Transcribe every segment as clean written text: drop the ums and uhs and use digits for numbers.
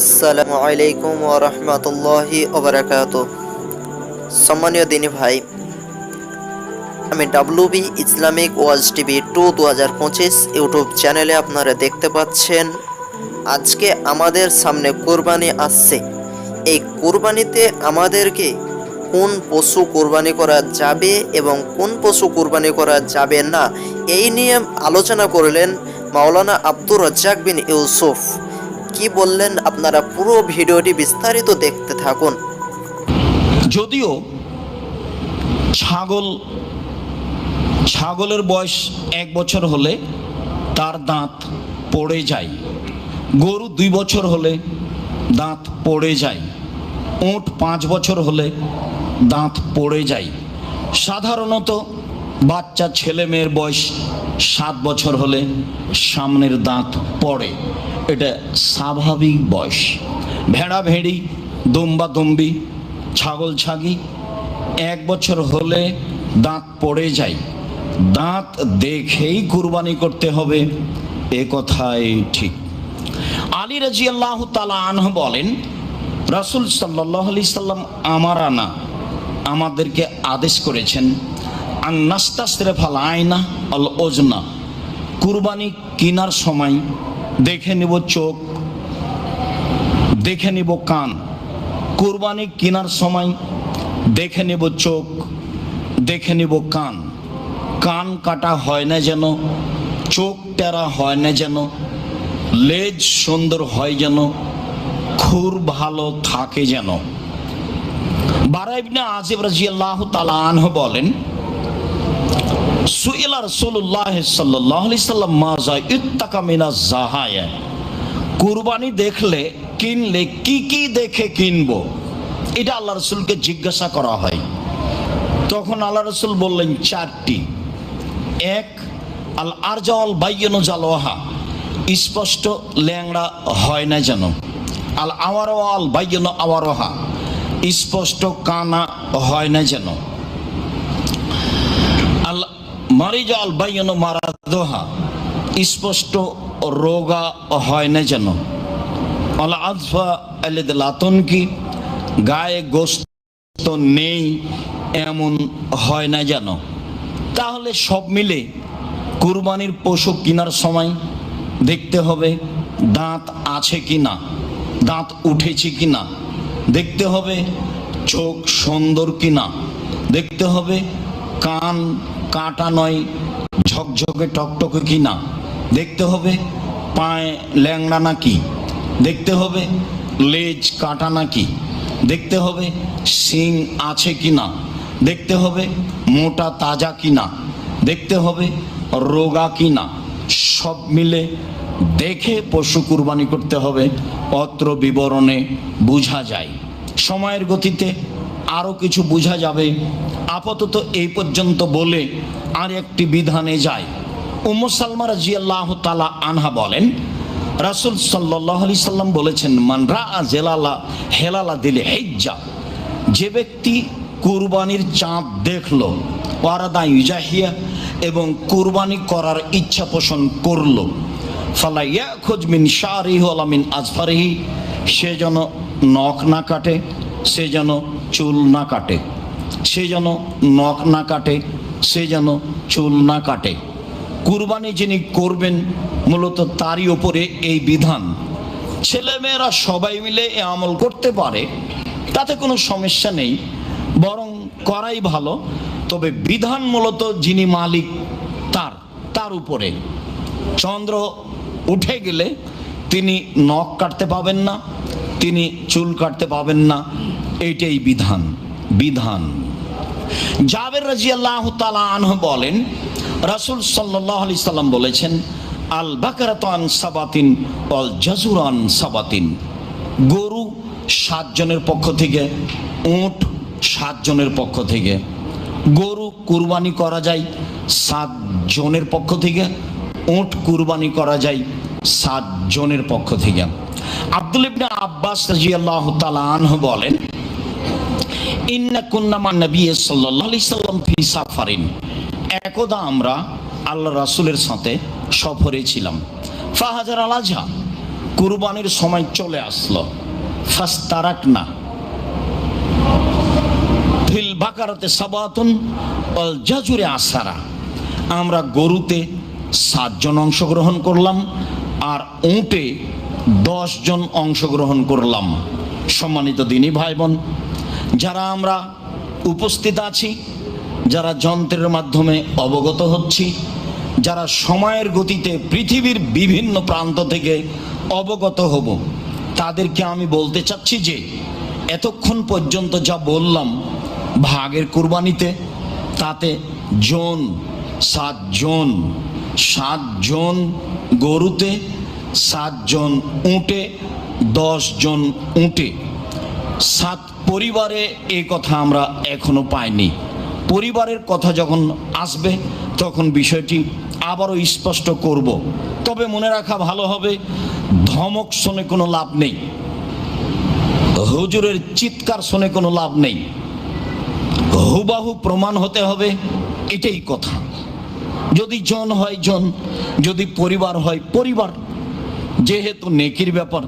আসসালামু আলাইকুম ওয়া রাহমাতুল্লাহি ওয়া বারাকাতুহু। সম্মানীয় দিনী ভাই, আমি ডাব্লুবি ইসলামিক ওয়াজ টিভি 2025 ইউটিউব চ্যানেলে আপনারা দেখতে পাচ্ছেন। আজকে আমাদের সামনে কোরবানি আসছে। এই কোরবানিতে আমাদেরকে কোন পশু কোরবানি করা যাবে এবং কোন পশু কোরবানি করা যাবে না, এই নিয়ে আলোচনা করলেন মাওলানা আব্দুর রাজ্জাক বিন ইউসুফ। কি বললেন আপনারা পুরো ভিডিওটি বিস্তারিত দেখতে থাকুন। যদিও ছাগলের বয়স 1 বছর হলে তার দাঁত পড়ে যায়, গরু 2 বছর হলে দাঁত পড়ে যায়, উট 5 বছর হলে দাঁত পড়ে যায়। সাধারণত বাচ্চা ছেলে মেয়ের বয়স 7 বছর হলে সামনের দাঁত পড়ে, এটা স্বাভাবিক বয়স। ভেড়া ভেড়ি, দুম্বা দুম্বি, ছাগল ছাগি 1 বছর হলে দাঁত পড়ে যায়। দাঁত দেখেই কুরবানি করতে হবে, এ কথাই ঠিক। আলী রাদিয়াল্লাহু তাআলা আনহু বলেন, রাসূল সাল্লাল্লাহু আলাইহি সাল্লাম আমাদেরকে আদেশ করেছেন, আন নাস্তাসরিফাল আয়না আল ওজনা, কুরবানি কেনার সময় দেখে নিব চোখ, দেখে নিব কান। কুরবানি কেনার সময় দেখে নিব চোখ, দেখে নিব কান। কান কাটা হয় না যেন, চোখ টেরা হয় না যেন, লেজ সুন্দর হয় যেন, খুর ভালো থাকে যেন। বারা ইবনে আজিব রাদিয়াল্লাহু তাআলা আনহু বলেন, সুইলা রাসূলুল্লাহ সাল্লাল্লাহু আলাইহি সাল্লাম মাজা ইত্তাকা মিনাজ জাহায়া, কুরবানি দেখলে কিনলে কি কি দেখে কিনবো, এটা আল্লাহ রাসূলকে জিজ্ঞাসা করা হয়। তখন আল্লাহ রাসূল বললেন 4টি। 1, আল আরজাল বাইয়িনু জালওয়াহা, স্পষ্ট ল্যাংড়া হয় না যেন। আল আওয়ারাল বাইয়িনু আওয়ারাহা, স্পষ্ট কানা হয় না যেন। আল মারিজাল বাইয়িনু মারাদোহা, স্পষ্ট রোগা হয় না যেন। আল আযফা আল্লাযী লা তুনকি, গায়ে গোশত নেই এমন হয় না যেন। তাহলে সব মিলে কুরবানির পশু কেনার সময় দেখতে হবে দাঁত আছে কিনা, দাঁত উঠেছে কিনা, দেখতে হবে চোখ সুন্দর কিনা, দেখতে হবে কান কাটা নয় ঝকঝকে টকটকে কিনা, দেখতে হবে পায়ে ল্যাংড়া নাকি, দেখতে হবে লেজ কাটা নাকি, দেখতে হবে শিং আছে কিনা, দেখতে হবে মোটা তাজা কিনা, দেখতে হবে রোগা কিনা। সব মিলে দেখে পশু কুরবানি করতে হবে, অত্র বিবরণে বোঝা যায়। সময়ের গতিতে আরও কিছু বোঝা যাবে, আপাতত এই পর্যন্ত বলে আর একটি বিধানে যায়। উম্মু সালমা রাদিয়াল্লাহু তাআলা আনহা বলেন, রাসূল সাল্লাল্লাহু আলাইহি সাল্লাম বলেছেন, মান রাআ জালালা হেলালা দিলে হিজ্জা, যে ব্যক্তি কুরবানির চাঁদ দেখলো, ওয়ারাদা ইউজাহিয়া, এবং কুরবানি করার ইচ্ছা পোষণ করলো, ফালা ইয়াখুজ মিন শারিহি ওয়ালা মিন আজফারিহি, সে যেন নখ না কাটে, সে যেন চুল না কাটে, সে যেন নখ না কাটে, সে যেন চুল না কাটে। কুরবানি যিনি করবেন মূলত তারই ওপরে এই বিধান। ছেলেমেয়েরা সবাই মিলে এ আমল করতে পারে, তাতে কোনো সমস্যা নেই, বরং করাই ভালো। তবে বিধান মূলত যিনি মালিক তার উপরে। চন্দ্র উঠে গেলে তিনি নখ কাটতে পাবেন না, তিনি চুল কাটতে পাবেন না, এইটাই বিধান। জাবের রাদিয়াল্লাহু তাআলা আনহু বলেন, রাসূল সাল্লাল্লাহু আলাইহি সাল্লাম বলেছেন, আল বাকারাতু আন সাবাতিন ওয়াল জাজুর আন সাবাতিন, গরু 7 জনের পক্ষ থেকে, উট 7 জনের পক্ষ থেকে। গরু কুরবানি করা যায় 7 জনের পক্ষ থেকে, উট কুরবানি করা যায় 7 জনের পক্ষ থেকে। আব্দুল ইবনে আব্বাস রাদিয়াল্লাহু তাআলা আনহু বলেন, ইন্না কুন্না মান নবী সাল্লাল্লাহু আলাইহি সাল্লাম ফি সাফারিন, একদা আমরা আল্লাহ রাসূলের সাথে সফরে ছিলাম। ফাহাজার আল আজহা, কুরবানির সময় চলে আসলো, ফাস্তারাক না ফিল বাকারাতে সাবাতুন ওয়াল জাজুরে আসারা। আমরা গরুতে 7 জন অংশগ্রহণ করলাম আর উটে 10 জন অংশগ্রহণ করলাম। সম্মানিত দিনী ভাই বোন, যারা আমরা উপস্থিত আছি, যারা যন্ত্রের মাধ্যমে অবগত হচ্ছি, যারা সময়ের গতিতে পৃথিবীর বিভিন্ন প্রান্ত থেকে অবগত হব, তাদেরকে আমি বলতে চাচ্ছি যে এতক্ষণ পর্যন্ত যা বললাম ভাগের কুরবানিতে, তাতে জন 7 জন, 7 জন গরুতে, 7 জন উটে, 10 জন উটে, 7 পরিবারে এই কথা আমরা এখনো পাইনি। পরিবারের কথা যখন আসবে তখন বিষয়টি আবারও স্পষ্ট করব। তবে মনে রাখা ভালো হবে, ধমক শুনে কোনো লাভ নেই, হুজুরের চিৎকার শুনে কোনো লাভ নেই, হুবাহু প্রমাণ হতে হবে, এটাই কথা। যদি জন হয় জন, যদি পরিবার হয় পরিবার। যেহেতু নেকির ব্যাপার,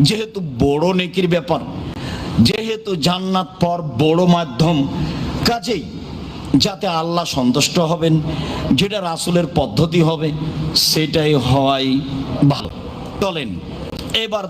যেহেতু বড় নেকির ব্যাপার, যেহেতু জান্নাত পর বড় মাধ্যম, কাজেই যাতে আল্লাহ সন্তুষ্ট হবেন, যেটা রাসূলের পদ্ধতি হবে, সেটাই হওয়াই ভালো। চলেন এবার